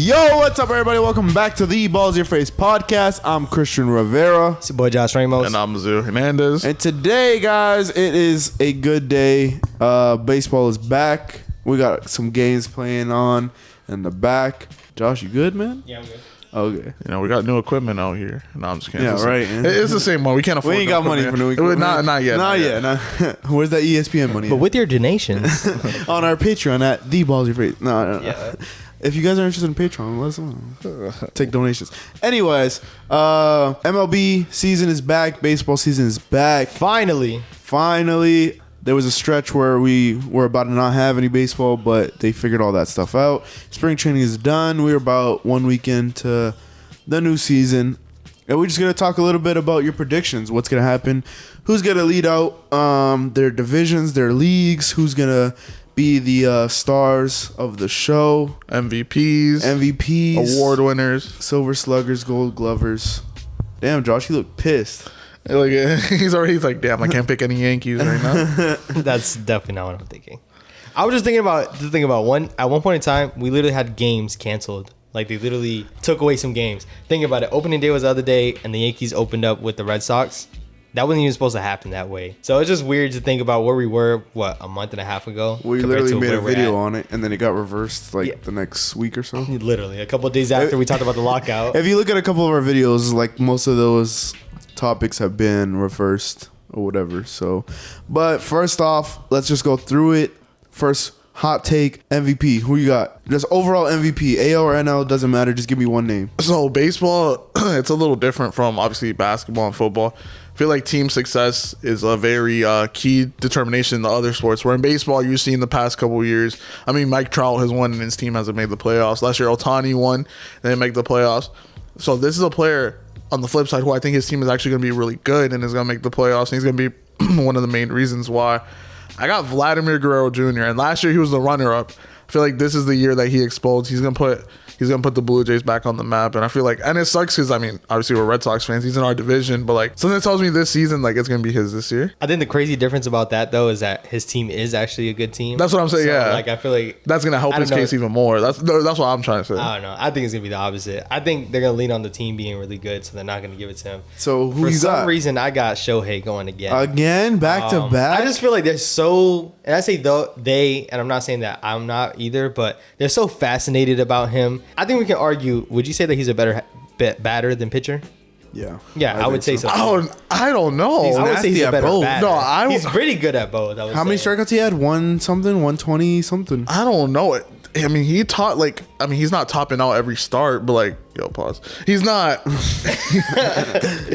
Yo, what's up, everybody? Welcome back to the BIYF Podcast. I'm Christian Rivera. It's your boy Josh Ramos. And I'm Zul Hernandez. And today, guys, it is a good day. Baseball is back. We got some games playing on in the back. Josh, you good, man? Yeah, I'm good. Okay. You know, we got new equipment out here. No, I'm just kidding. Yeah, right. It's the same one. We can't afford We ain't got money for new equipment. Not yet. Not yet. Where's that ESPN money? But with your donations. On our Patreon at the BIYF. No. Yeah. If you guys are interested in Patreon, let us know. Take donations. Anyways, MLB season is back. Baseball season is back. Finally. There was a stretch where we were about to not have any baseball, but they figured all that stuff out. Spring training is done. We're about 1 week into the new season. And we're just going to talk a little bit about your predictions. What's going to happen? Who's going to lead out their divisions, their leagues? Who's going to be the stars of the show? MVPs. Award winners. Silver Sluggers, Gold Glovers. Damn, Josh, you look pissed. Like, he's like, damn, I can't pick any Yankees right now. That's definitely not what I'm thinking. I was just thinking about one. At one point in time, we literally had games canceled. Like, they literally took away some games. Think about it. Opening day was the other day, and the Yankees opened up with the Red Sox. That wasn't even supposed to happen that way. So it's just weird to think about where we were, a month and a half ago? We literally made a video on it, and then it got reversed the next week or so. Literally, a couple of days after we talked about the lockout. If you look at a couple of our videos, like, most of those topics have been reversed or whatever. So, but first off, let's just go through it. First, hot take, MVP. Who you got? Just overall MVP, AL or NL, doesn't matter. Just give me one name. So baseball, it's a little different from obviously basketball and football. I feel like team success is a very key determination in the other sports. Where in baseball, you've seen the past couple of years. I mean, Mike Trout has won and his team hasn't made the playoffs. Last year, Ohtani won and didn't make the playoffs. So this is a player on the flip side who I think his team is actually going to be really good and is going to make the playoffs. And he's going to be one of the main reasons why. I got Vladimir Guerrero Jr. and last year he was the runner-up. I feel like this is the year that he explodes. He's gonna put the Blue Jays back on the map, and I feel like, and it sucks because I mean, obviously we're Red Sox fans. He's in our division, but like something tells me this season, like it's gonna be his this year. I think the crazy difference about that though is that his team is actually a good team. That's what I'm saying. So, yeah, like I feel like that's gonna help his case even more. That's what I'm trying to say. I don't know. I think it's gonna be the opposite. I think they're gonna lean on the team being really good, so they're not gonna give it to him. So who For you got? some reason, I got Shohei going again. Again, back to back. I just feel like they're so, and I say they, and I'm not saying that I'm not either, but they're so fascinated about him. I think we can argue. Would you say that he's a better batter than pitcher? Yeah. Yeah, I would say so. I don't know. I would say he's a better batter. No, he's pretty good at both. How many strikeouts he had? 120 something. I don't know. I mean, he's not topping out every start, but like, yo, pause. He's not,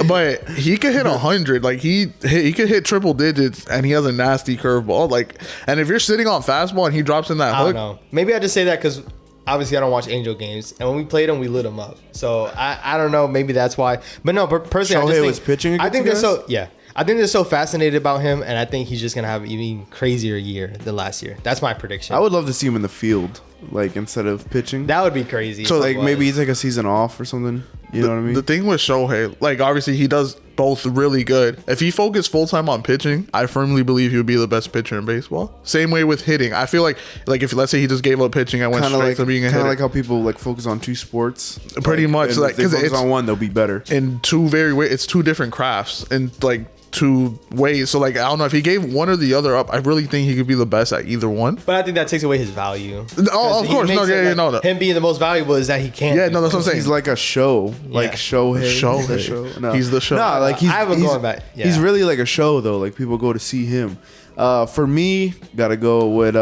but he could hit 100. Like he could hit triple digits, and he has a nasty curveball. Like, and if you're sitting on fastball and he drops in that hook, I don't know. Maybe I just say that because obviously I don't watch Angel games, and when we played them, we lit them up. So I don't know. Maybe that's why. But no, personally, Shohei was pitching. I think they're so I think they're so fascinated about him, and I think he's just gonna have an even crazier year than last year. That's my prediction. I would love to see him in the field, like instead of pitching. That would be crazy. So like maybe he's like a season off or something. You know what I mean? The thing with Shohei, like obviously he does both really good. If he focused full time on pitching, I firmly believe he would be the best pitcher in baseball. Same way with hitting. I feel like if let's say he just gave up pitching and went straight to being a hitter. Kind of like how people like focus on two sports. Pretty much, like because if they focus on one, they'll be better. In it's two different crafts and like two ways. So like I don't know if he gave one or the other up. I really think he could be the best at either one. But I think that takes away his value. Oh, of course, him being the most valuable is that he can't. Yeah, no, that's what I'm saying. He's like a show, like Shohei. No. He's the show. Nah, like he's going back. Yeah. He's really like a show though. Like people go to see him. For me, gotta go with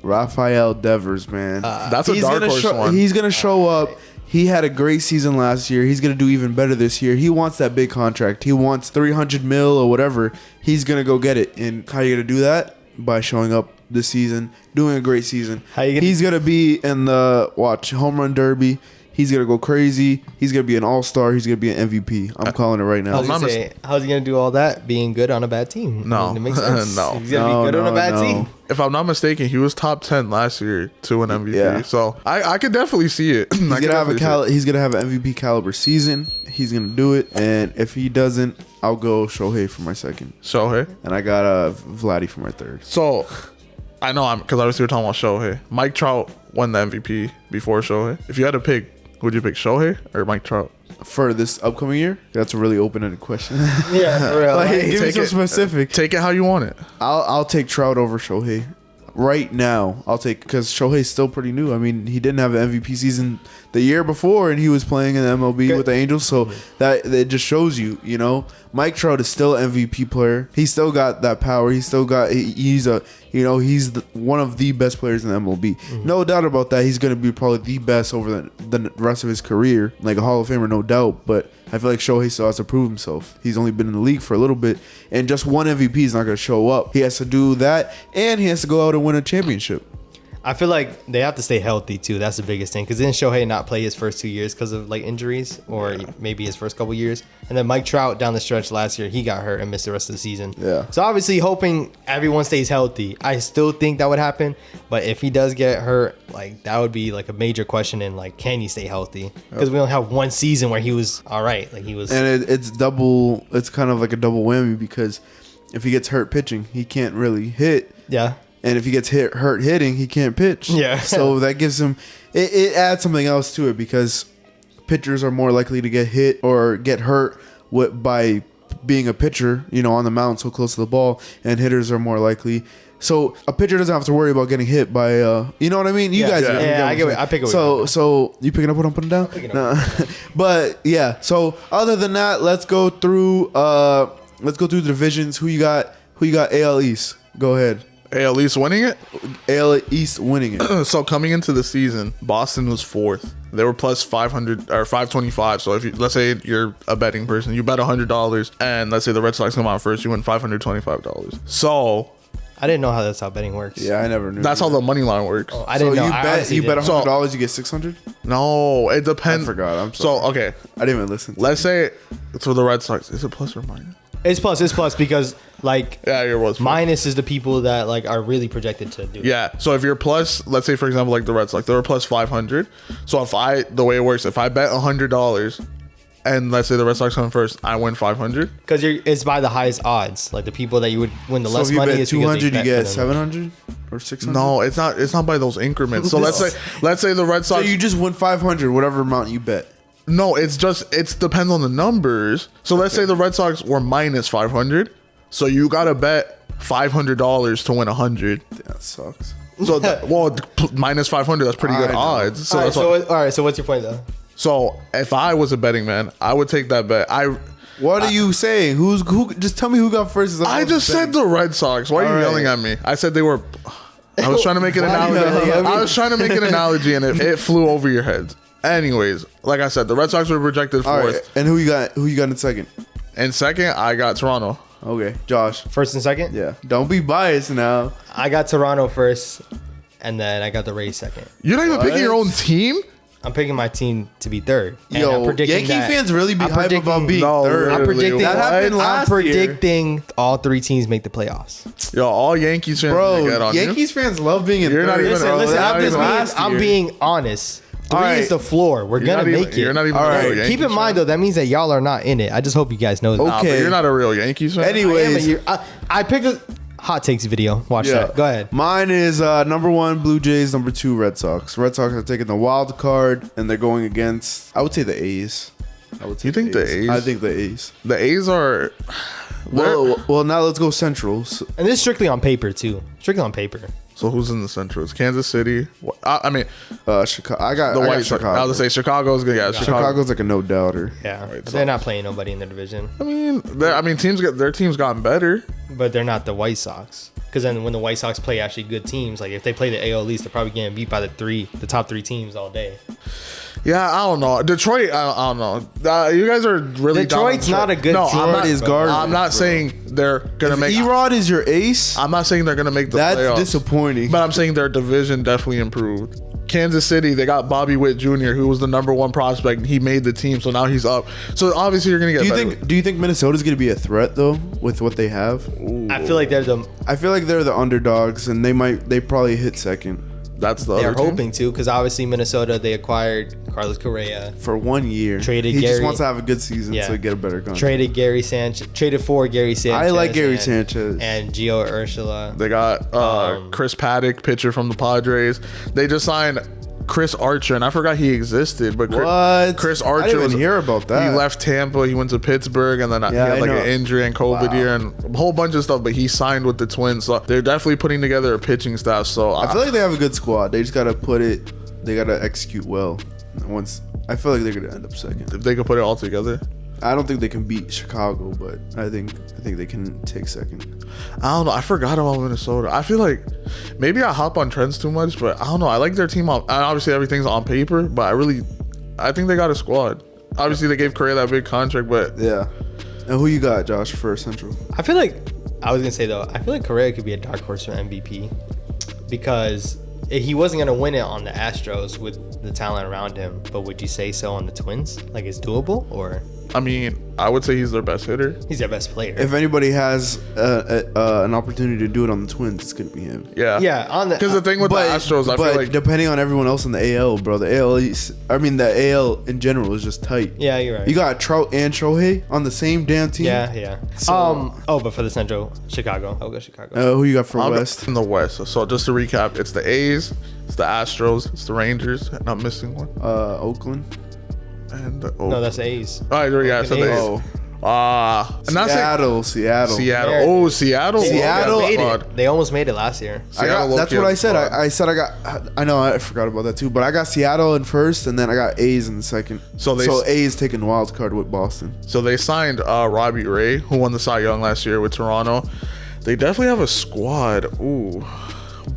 Rafael Devers, man. That's a dark horse one. He's gonna show up. He had a great season last year. He's going to do even better this year. He wants that big contract. He wants $300 million or whatever. He's going to go get it. And how are you going to do that? By showing up this season, doing a great season. He's going to be in the home run derby. He's going to go crazy. He's going to be an all-star. He's going to be an MVP. I'm calling it right now. How's he going to do all that being good on a bad team? No. It makes sense. No. He's going to be good on a bad team. If I'm not mistaken, he was top 10 last year to an MVP. Yeah. So I could definitely see it. He's going to have an MVP caliber season. He's going to do it. And if he doesn't, I'll go Shohei for my second. Shohei? And I got Vladdy for my third. So I know because obviously we're talking about Shohei. Mike Trout won the MVP before Shohei. If you had to pick Would you pick Shohei or Mike Trout? For this upcoming year? That's a really open-ended question. Yeah, for real. Like, Like, give me some specific. Take it how you want it. I'll take Trout over Shohei. Right now, I'll take, because Shohei's still pretty new. I mean, he didn't have an MVP season the year before, and he was playing in the MLB with the Angels, so that it just shows you, you know, Mike Trout is still an MVP player. He's still got that power. He's still got, he's one of the best players in the MLB. No doubt about that. He's going to be probably the best over the rest of his career, like a Hall of Famer, no doubt. But I feel like Shohei still has to prove himself. He's only been in the league for a little bit, and just one MVP is not going to show up. He has to do that, and he has to go out and win a championship. I feel like they have to stay healthy too. That's the biggest thing. Because didn't Shohei not play his first 2 years because of like injuries, or maybe his first couple years? And then Mike Trout down the stretch last year, he got hurt and missed the rest of the season. Yeah. So obviously hoping everyone stays healthy. I still think that would happen, but if he does get hurt, like that would be like a major question. And like, can he stay healthy? Because we only have one season where he was all right. Like he was. And it's double. It's kind of like a double whammy, because if he gets hurt pitching, he can't really hit. Yeah. And if he gets hurt hitting, he can't pitch. Yeah. So that gives him, it adds something else to it, because pitchers are more likely to get hit or get hurt by being a pitcher, you know, on the mound so close to the ball, and hitters are more likely. So a pitcher doesn't have to worry about getting hit by, you know what I mean? You guys. Yeah, I get it. I pick it up. So you picking up what I'm putting down? But yeah. So other than that, let's go through the divisions. Who you got AL East? Go ahead. AL East winning it? AL East winning it. So coming into the season, Boston was 4th. They were plus 500 or 525. So if you, let's say you're a betting person, you bet $100, and let's say the Red Sox come out first, you win $525. So I didn't know that's how betting works. Yeah, I never knew. That's how the money line works. Oh, I didn't know. You bet $100, you get $600. No, it depends. I forgot. I'm sorry. So okay, I didn't even listen. Let's say for the Red Sox, is it plus or minus? It's plus because like Yeah, it was minus is the people that like are really projected to do. Yeah. So if you're plus, let's say for example, like the Red Sox, they were plus 500. So the way it works, if I bet $100, and let's say the Red Sox come first, I win 500. Because it's by the highest odds. Like the people that you would win the less if you money bet is because 200, they you bet get for them. 700 or 600. No, it's not by those increments. So let's say the Red So Sox. you just win 500, whatever amount you bet. No, it depends on the numbers. So let's say the Red Sox were minus 500. So you gotta bet $500 to win 100. That sucks. So minus 500, that's pretty good odds. So all right, so what's your point though? So if I was a betting man, I would take that bet. What are you saying? Who? Just tell me who got first. I just said the Red Sox. Why are you yelling at me? I said they were. I was trying to make an analogy. I was trying to make an analogy, and it flew over your heads. Anyways, like I said, the Red Sox were projected 4th. All right. And who you got? Who you got in second? In second, I got Toronto. Okay, Josh. First and second? Yeah. Don't be biased now. I got Toronto first, and then I got the Rays second. You're not even picking your own team? I'm picking my team to be third. And Yo, I'm predicting Yankee fans really be hype about being No, third. I'm predicting that happened last I'm year. predicting all 3 teams make the playoffs. Yo, all Yankees fans Bro, get on Yankees fans love being in You're third. not even- Listen, bro, listen. that I'm just happened being. last I'm year. being honest. 3 right. is the floor. We're gonna make it. You're not even All a right. real Yankees Keep in mind though, that means that y'all are not in it. I just hope you guys know that. Nah, Okay. but you're not a real Yankees fan. Anyways, I picked a hot takes video. Watch that. Go ahead. Mine is number 1 Blue Jays, number 2 Red Sox. Red Sox are taking the wild card, and they're going against, I would say, the A's. You think the A's? I think the A's. The A's are. Well, now let's go Central. And this is strictly on paper too. Strictly on paper. So who's in the Central? It's Kansas City. I mean, Chicago. I got the White Chicago. Sox. I was gonna say Chicago's good. Yeah, Chicago's like a no doubter. Yeah, Right, but they're not playing nobody in their division. I mean, their team's gotten better. But they're not the White Sox. Because then when the White Sox play actually good teams, like if they play the AL East, they're probably getting beat by the top 3 teams all day. Yeah, I don't know. Detroit, I don't know. You guys are really Detroit's down on not a good no, team. I'm not, is garbage, I'm not saying they're gonna If make. Erod is your ace, I'm not saying they're gonna make the that's playoffs. disappointing. But I'm saying their division definitely improved. Kansas City, they got Bobby Witt Jr., who was the number 1 prospect. He made the team, so now he's up. So obviously you're gonna get. Do you think Minnesota's gonna be a threat though with what they have? I feel like they're the underdogs, and they probably hit second That's the they're other team. hoping to, because obviously Minnesota, they acquired Carlos Correa, for 1 year. Traded he just Gary- wants to have a good season Yeah. so he get a better contract. traded for Gary Sanchez. I like Gary and- Sanchez. and Gio Urshela. They got Chris Paddock, pitcher from the Padres. They just signed Chris Archer, and I forgot he existed. But What? Chris I Archer didn't was even hear about that. He left Tampa. He went to Pittsburgh, and then he had I like know. an injury and COVID year and a whole bunch of stuff. But he signed with the Twins, so they're definitely putting together a pitching staff. So I feel like they have a good squad. They just gotta put it. They gotta execute well. Once I feel like they're gonna end up second. if they could put it all together. I don't think they can beat Chicago, but I think they can take second. I don't know. I forgot about Minnesota. I feel like maybe I hop on trends too much, but I don't know. I like their team on. And obviously, everything's on paper, but I think they got a squad. Obviously, they gave Correa that big contract, but Yeah. And who you got, Josh, for Central? I feel like I was gonna say though, I feel like Correa could be a dark horse for MVP because he wasn't gonna win it on the Astros with the talent around him. But would you say so on the Twins? Like it's doable, or I mean, I would say he's their best hitter. he's their best player? If anybody has an opportunity to do it on the Twins, it's gonna be him. Yeah, Yeah, on the Because the thing with the Astros, I feel like depending on everyone else in the AL, bro, the AL in general is just tight. yeah, you're right. You got Trout and Shohei on the same damn team. yeah. So- But for the Central, Chicago. I'll go Chicago. Who you got for I'll go West? in the West. So just to recap, it's the A's, it's the Astros, it's the Rangers, and I'm missing one. Oakland. And No, that's the A's. all right, yeah, I said the A's. Oh, And that's Seattle. Seattle. There. Oh, Seattle. Seattle. Made Squad. it. They almost made it last year. Seattle that's low-key what I has a said. squad. I said I got. I know I forgot about that too, but I got Seattle in first, and then I got A's in the second. So A's taking wild card with Boston. So they signed Robbie Ray, who won the Cy Young last year with Toronto. They definitely have a squad. Ooh.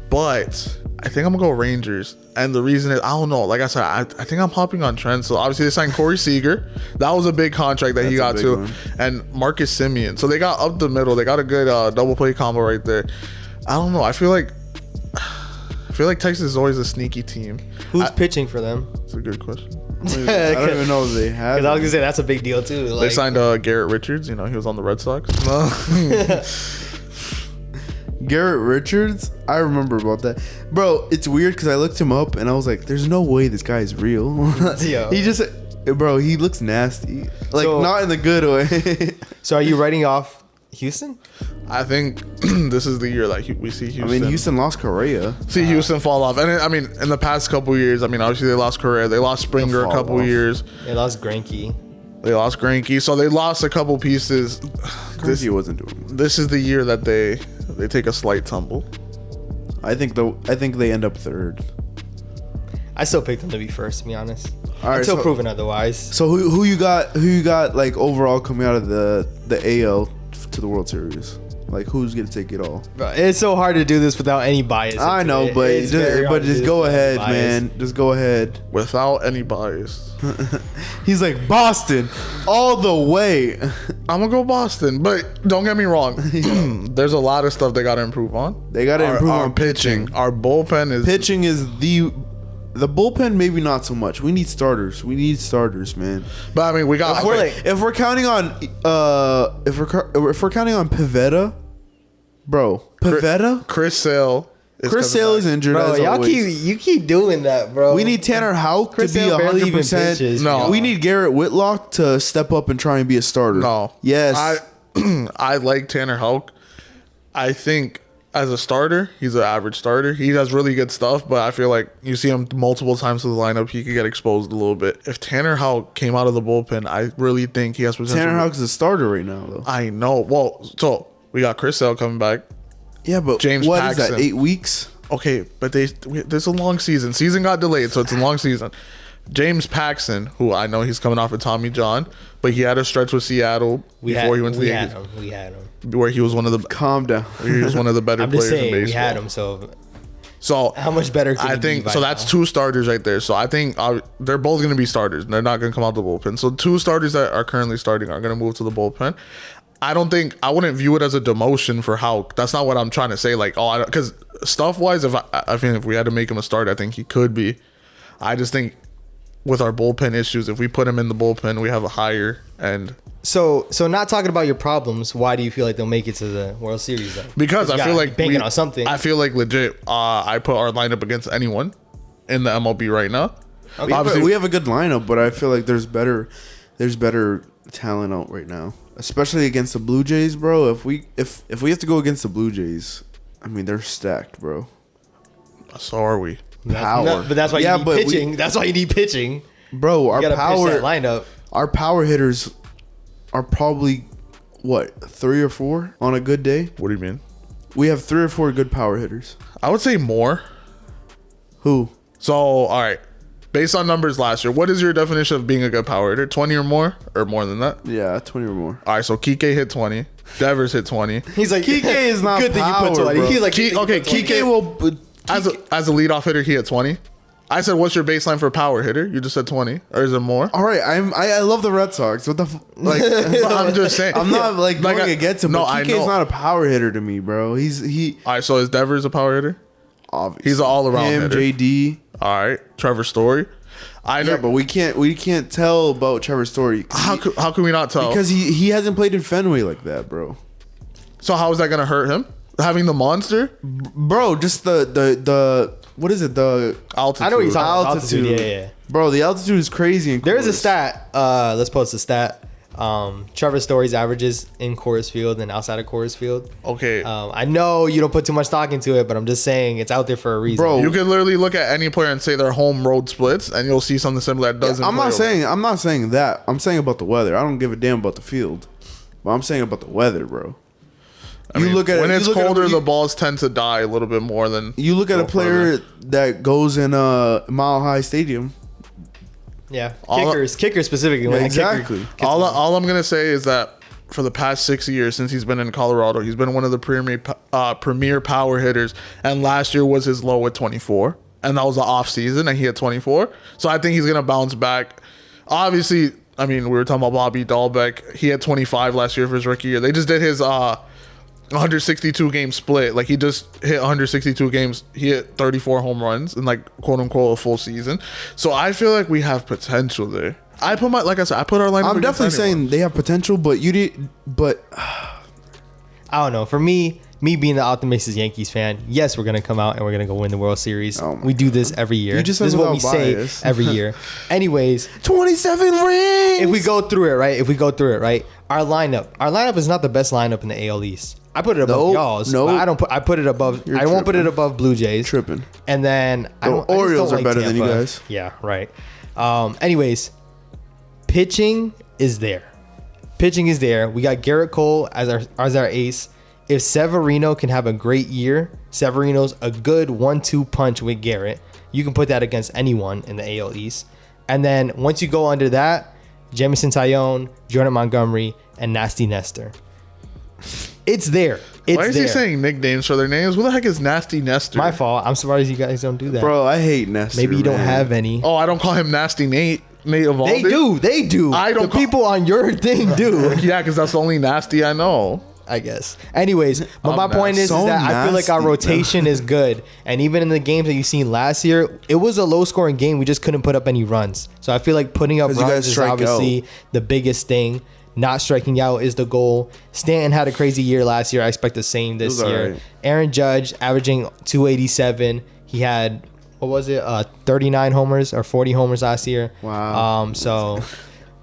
But I think I'm going to go Rangers. And the reason is, I don't know. Like I said, I think I'm hopping on trends. So obviously they signed Corey Seager. That was a big contract that he got That's a to. big one. And Marcus Semien. So they got up the middle. They got a good double play combo right there. I don't know. I feel like Texas is always a sneaky team. Who's pitching for them? That's a good question. I don't even know if they have. Because I was gonna say that's a big deal too. They Like, signed Garrett Richards. You know, he was on the Red Sox. Garrett Richards. I remember about that, bro. It's weird because I looked him up and I was like, "There's no way this guy's real." Yo. He just, bro. He looks nasty. Like So- not in the good way. So are you writing off Houston? I think this is the year that we see Houston. I mean, Houston lost Correa. See Houston fall off, and I mean, in the past couple years, I mean, obviously they lost Correa, they lost Springer a fall couple off. years, They lost Greinke. they lost Greinke, so they lost a couple pieces. He wasn't doing much. This is the year that they take a slight tumble. I think they end up third. I still picked them to be first, to be honest. All right, Until so- proven otherwise. So who you got like overall coming out of the AL to the World Series? Like who's gonna take it all? Bro, it's so hard to do this without any bias. I into know, it. but It's very hard to do just this go without ahead, bias. man. Just go ahead. Without any bias, He's like Boston all the way. I'm gonna go Boston, but don't get me wrong. There's a lot of stuff they gotta improve on. They gotta improve our on pitching. Our bullpen is Pitching is the bullpen, maybe not so much. We need starters. We need starters, man. but I mean, we got. If we're counting on if we're counting on Pivetta, bro, Pivetta. Chris Sale. Chris Sale is injured. Bro, as y'all always. you keep doing that, bro. We need Tanner Houck to Chris be Sale barely even 100%. pitches, No. bro. We need Garrett Whitlock to step up and try and be a starter. No. Yes. I like Tanner Houck. I think as a starter, he's an average starter. He does really good stuff, but I feel like you see him multiple times in the lineup, he could get exposed a little bit. If Tanner Houck came out of the bullpen, I really think he has potential. Tanner Houck's a starter right now, though. I know. Well, so we got Chris Sale coming back. Yeah, but James what is Paxton. that? 8 weeks? Okay, but there's a long season. Season got delayed, so it's a long season. James Paxton, who I know he's coming off of Tommy John, but he had a stretch with Seattle we before he went to the had Yankees, him. We had him. where he was one of the Calm down. he was one of the better I'm just players in saying we baseball. had him. So So how much better could I he be think by so. That's now? 2 starters right there. So I think they're both going to be starters. They're not going to come out the bullpen. So 2 starters that are currently starting are going to move to the bullpen. I wouldn't view it as a demotion for Houck. That's not what I'm trying to say. Like, because stuff wise, I think if we had to make him a starter, I think he could be. I just think with our bullpen issues, if we put him in the bullpen, we have a higher end. So not talking about your problems. Why do you feel like they'll make it to the World Series though? Because You I gotta feel be like banking on something. I feel like legit. I put our lineup against anyone in the MLB right now. Okay. Obviously, We have a good lineup, but I feel like there's better talent out right now, especially against the Blue Jays, bro. If we have to go against the Blue Jays, I mean they're stacked, bro. so are we. power. But that's why you need pitching. That's why you need pitching. Bro, You gotta pitch that lineup. Our power hitters are probably what 3 or 4 on a good day. What do you mean? We have 3 or 4 good power hitters. I would say more. Who? So, all right. Based on numbers last year, what is your definition of being a good power hitter? 20 or more? Or more than that? Yeah, 20 or more. All right, so Kike hit 20. Devers hit 20. He's like, Kike is not good power, thing you put 20. bro. He's like, Kike will... As a leadoff hitter, he hit 20. I said, what's your baseline for power hitter? You just said 20. Or is it more? All right, I love the Red Sox. What the like? I'm just saying. I'm not going against him. No, But I Kike's know. not a power hitter to me, bro. He All right, so is Devers a power hitter? obviously He's an all-around him, hitter. JD. All right, Trevor Story. Yeah, but we can't tell about Trevor Story. How can we not tell? Because he hasn't played in Fenway like that, bro. So how is that going to hurt him? Having the monster? Bro, just the what is it? The Altitude. I know what you're talking about. altitude. Yeah. Bro, the altitude is crazy. There is a stat. Let's post a stat. Trevor Story's averages in Coors Field and outside of Coors Field. Okay. I know you don't put too much stock into it, but I'm just saying it's out there for a reason. Bro, You can literally look at any player and say their home road splits, and you'll see something similar that doesn't. I'm play not over. saying that. I'm saying about the weather. I don't give a damn about the field. But I'm saying about the weather, bro. I mean, look at when it, it's you look at colder, it, the balls tend to die a little bit more than. You look at a go player further. that goes in a Mile High Stadium. Yeah, All- kickers specifically. When a kicker Exactly. gets All I'm gonna say is that for the past 6 years since he's been in Colorado, he's been one of the premier power hitters, and last year was his low at 24, and that was the off season, and he hit 24. So I think he's gonna bounce back. Obviously, I mean, we were talking about Bobby Dahlbeck. He had 25 last year for his rookie year. They just did his 162 game split. Like, he just hit 162 games. He hit 34 home runs in, like, quote unquote a full season. So I feel like we have potential there. Like I said, I put our lineup. I'm against definitely anyone. saying they have potential, but I don't know. For me being the optimistic Yankees fan, yes, we're gonna come out and we're gonna go win the World Series. Oh my We do this every year. You just This is said what we without say bias. every year. Anyways, 27 rings. if we go through it right, our lineup is not the best lineup in the AL East. I put it above Nope, y'all's. nope. But I put it above. You're I won't put it tripping. above Blue Jays. Tripping. And then I The just don't Orioles are like better than you Tampa. guys. Yeah, right. Anyways, pitching is there. We got Garrett Cole as our ace. If Severino can have a great year, Severino's a good 1-2 punch with Garrett. You can put that against anyone in the AL East. And then once you go under that, Jamison Tyone, Jordan Montgomery, and Nasty Nestor. It's there. Why is he saying nicknames for their names? Who the heck is Nasty Nestor? My fault. I'm surprised you guys don't do that. Bro, I hate Nestor. Maybe you don't man. have any. Oh, I don't call him Nasty Nate. Nate Evaldi. They do. I don't The people on your thing do. Yeah, because that's the only nasty I know. I guess. Anyways, but my I'm point is so that I feel like our nasty, rotation is good. And even in the games that you've seen last year, it was a low scoring game. We just couldn't put up any runs. So I feel like putting up 'Cause you runs guys is strike obviously out. the biggest thing. Not striking out is the goal. Stanton had a crazy year last year. I expect the same this was year. alright. Aaron Judge averaging 287. He had, what was it, 39 homers or 40 homers last year. Wow. So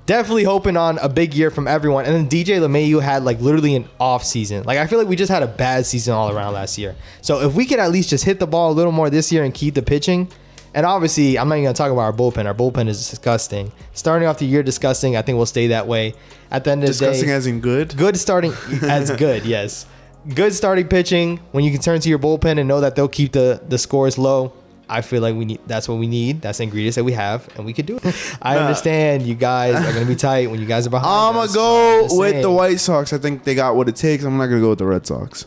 definitely hoping on a big year from everyone. And then DJ LeMahieu had like literally an off season. Like, I feel like we just had a bad season all around last year. So if we could at least just hit the ball a little more this year and keep the pitching. And obviously, I'm not even going to talk about our bullpen. Our bullpen is disgusting. Starting off the year disgusting. I think we'll stay that way. At the end of the day, Disgusting as in good. good starting as good, yes. Good starting pitching when you can turn to your bullpen and know that they'll keep the scores low. I feel like that's what we need. That's the ingredients that we have, and we could do it. I understand you guys are gonna be tight when you guys are behind. I'm gonna us, go but I'm just with saying. the White Sox. I think they got what it takes. I'm not gonna go with the Red Sox.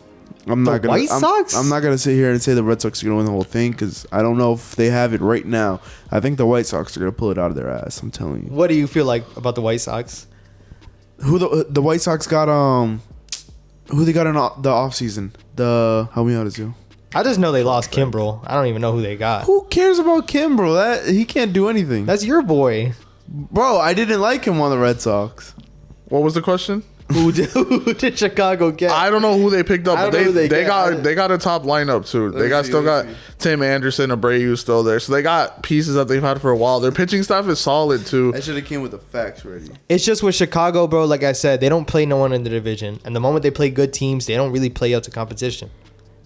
I'm not gonna. White Sox? I'm not gonna sit here and say the Red Sox are gonna win the whole thing because I don't know if they have it right now. I think the White Sox are gonna pull it out of their ass. I'm telling you. What do you feel like about the White Sox? Who the White Sox got? Who they got in the off season? Help me out, Azul. I just know they lost Kimbrel. I don't even know who they got. Who cares about Kimbrel? That he can't do anything. That's your boy. Bro, I didn't like him on the Red Sox. What was the question? Who did Chicago get? I don't know who they picked up. I But don't know who they they got. got a top lineup too. They got still got Tim Anderson, Abreu still there. So they got pieces that they've had for a while. Their pitching staff is solid too. I should have came with the facts ready. It's just with Chicago, bro. Like I said, they don't play no one in the division, and the moment they play good teams, they don't really play up to competition.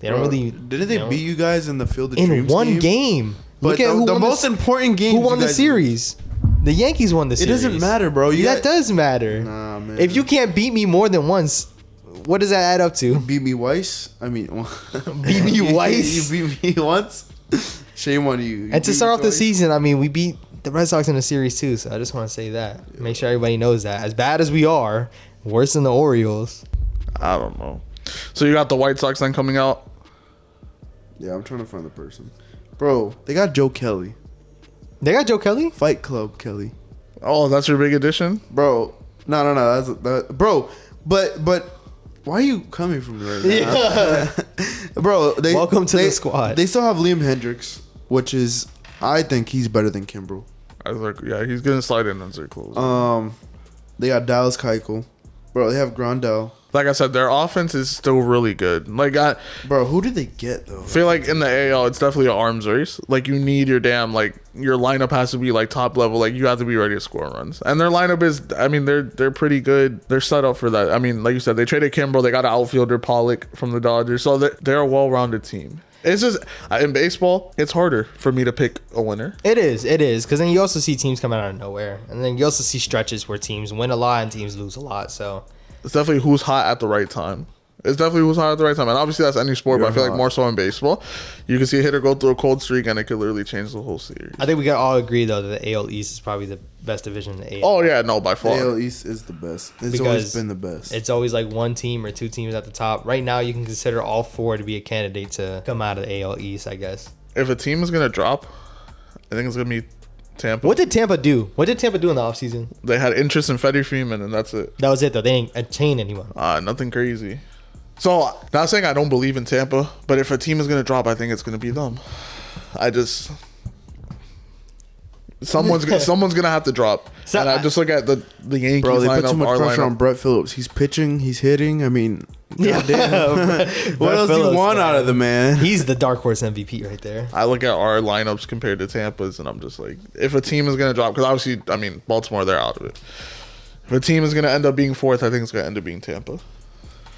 They don't really. Didn't they you know, beat you guys in the Field of in Dreams one game? Look at who the won most important game. Who won the series? The Yankees won the series. It doesn't matter, bro. That does matter. Nah, man. If you can't beat me more than once, what does that add up to? Beat me twice. I mean, Beat me twice? You beat me once. Shame on you. And to start off the season, I mean, we beat the Red Sox in the series too. So I just want to say that. Make sure everybody knows that. As bad as we are, worse than the Orioles. I don't know. So you got the White Sox then coming out? Yeah, I'm trying to find the person. Bro, they got Joe Kelly. They got Joe Kelly? Fight Club Kelly. Oh, that's your big addition? Bro, no. Bro, but why are you coming from me right now? Yeah. Bro, Welcome to the squad. They still have Liam Hendricks, which is, I think he's better than Kimbrel. I was like, yeah, he's gonna slide in as their closer. They got Dallas Keuchel. Bro, they have Grandel. Like I said, their offense is still really good. Like Bro, who did they get though? I feel like in the AL, it's definitely an arms race. Like you need your your lineup has to be like top level. Like you have to be ready to score runs. And their lineup is, I mean, they're pretty good. They're set up for that. I mean, like you said, they traded Kimbrel. They got an outfielder Pollock from the Dodgers, so they're a well-rounded team. It's just in baseball, it's harder for me to pick a winner. It is, because then you also see teams coming out of nowhere, and then you also see stretches where teams win a lot and teams lose a lot. So it's definitely who's hot at the right time. And obviously that's any sport, but I feel like more so in baseball. You can see a hitter go through a cold streak and it could literally change the whole series. I think we can all agree though that the AL East is probably the best division in the AL. Oh yeah, no, by far. AL East is the best. It's Because always been the best. It's always like one team or two teams at the top. Right now, you can consider all four to be a candidate to come out of the AL East, I guess. If a team is gonna drop, I think it's gonna be Tampa. What did Tampa do? What did Tampa do in the offseason? They had interest in Freddie Freeman, and that's it. That was it though. They didn't attain anyone. Nothing crazy. So, not saying I don't believe in Tampa, but if a team is gonna drop, I think it's gonna be them. Someone's gonna have to drop. So and I just look at the Yankees Bro, they lineup. put too much our pressure lineup. on Brett Phillips. He's pitching, he's hitting. I mean, Yeah. goddamn. What else do you want out of the man? He's the dark horse MVP right there. I look at our lineups compared to Tampa's, and I'm just like, if a team is gonna drop, because obviously, I mean, Baltimore, they're out of it. If a team is gonna end up being fourth, I think it's gonna end up being Tampa.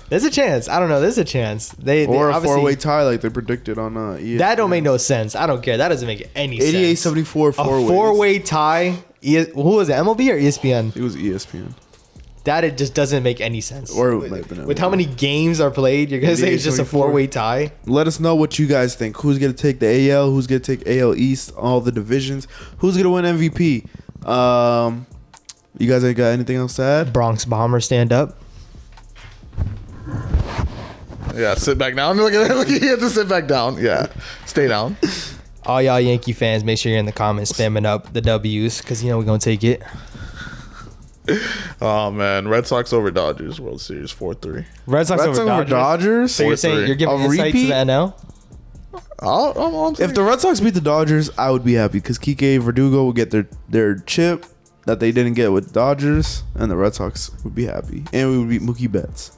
There's a chance. I don't know. There's a chance. They Or a obviously- 4-way tie like they predicted on ESPN. That don't make no sense. I don't care. That doesn't make any sense. 88-74 A 4-way. four-way tie. Who was it? MLB or ESPN? It was ESPN. That it just doesn't make any sense. Or it might have been With how many games are played, you're gonna say it's just a 88-74. four-way tie. Let us know what you guys think. Who's gonna take the AL? Who's gonna take AL East? All the divisions. Who's gonna win MVP? You guys ain't got anything else to add? Bronx Bombers stand up. Yeah, sit back down. Look at that. You have to sit back down. Yeah, stay down. All y'all Yankee fans, make sure you're in the comments spamming up the W's because you know we're gonna take it. Oh man, Red Sox over Dodgers World Series 4-3. Red Sox Red Sox over Dodgers? So you're saying 4-3. you're giving A insight to repeat? the NL? I'm If the Red Sox beat the Dodgers, I would be happy because Kike Verdugo will get their chip that they didn't get with Dodgers, and the Red Sox would be happy, and we would beat Mookie Betts.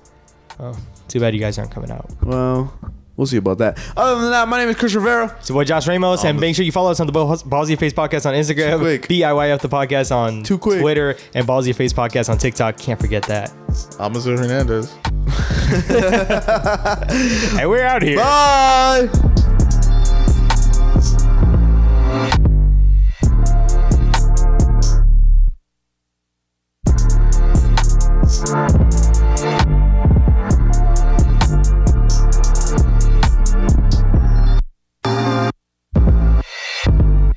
Oh, too bad you guys aren't coming out. Well, we'll see about that. Other than that, my name is Chris Rivera. So boy, Josh Ramos, and make sure you follow us on the Ballsy Face Podcast on Instagram, Too quick. BIYF the podcast on Too quick. Twitter, and Ballsy Face Podcast on TikTok. Can't forget that. Amazon Hernandez. Hey, we're out here. Bye.